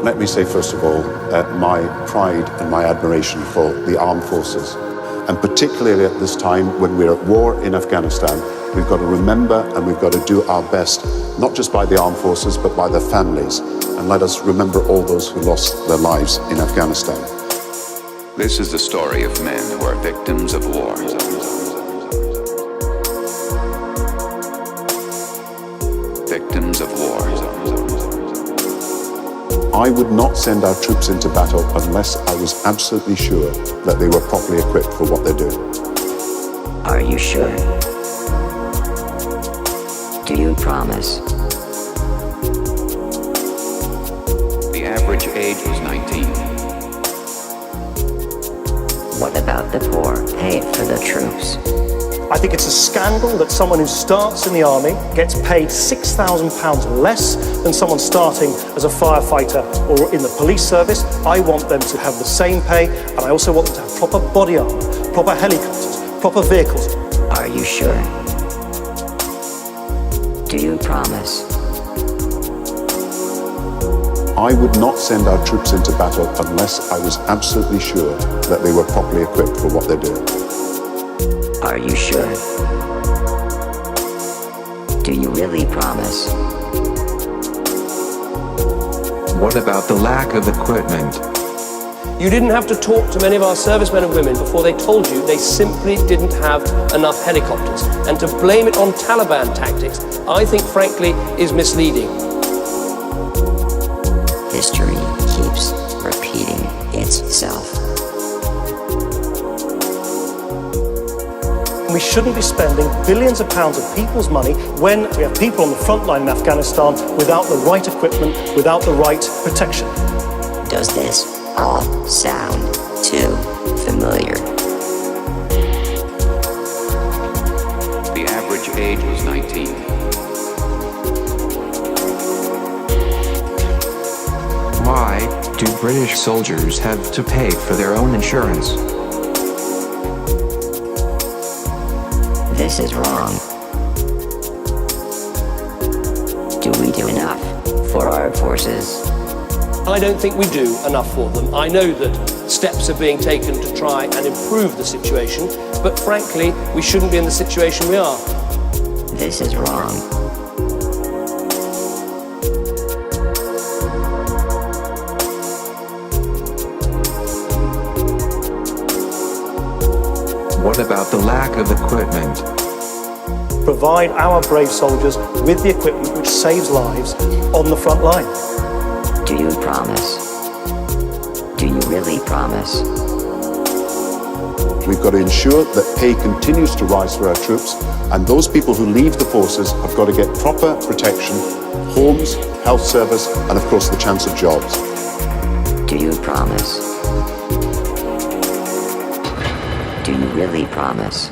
Let me say, first of all, my pride and my admiration for the armed forces. And particularly at this time when we're at war in Afghanistan, we've got to remember and we've got to do our best, not just by the armed forces, but by their families. And let us remember all those who lost their lives in Afghanistan. This is the story of men who are victims of war. Victims of war. I would not send our troops into battle unless I was absolutely sure that they were properly equipped for what they're doing. Are you sure? Do you promise? The average age was 19. What about the poor paid for the troops? I think it's a scandal that someone who starts in the army gets paid £6,000 less than someone starting as a firefighter or in the police service. I want them to have the same pay, and I also want them to have proper body armor, proper helicopters, proper vehicles. Are you sure? Do you promise? I would not send our troops into battle unless I was absolutely sure that they were properly equipped for what they're doing. Are you sure? Do you really promise? What about the lack of equipment? You didn't have to talk to many of our servicemen and women before they told you they simply didn't have enough helicopters. And to blame it on Taliban tactics, I think, frankly, is misleading. History keeps repeating itself. We shouldn't be spending billions of pounds of people's money when we have people on the front line in Afghanistan without the right equipment, without the right protection. Does this all sound too familiar? The average age was 19. Why do British soldiers have to pay for their own insurance? This is wrong. Do we do enough for our forces? I don't think we do enough for them. I know that steps are being taken to try and improve the situation, but frankly, we shouldn't be in the situation we are. This is wrong. What about the lack of equipment? Provide our brave soldiers with the equipment which saves lives on the front line. Do you promise? Do you really promise? We've got to ensure that pay continues to rise for our troops, and those people who leave the forces have got to get proper protection, homes, health service, and of course the chance of jobs. Do you promise? Do you really promise?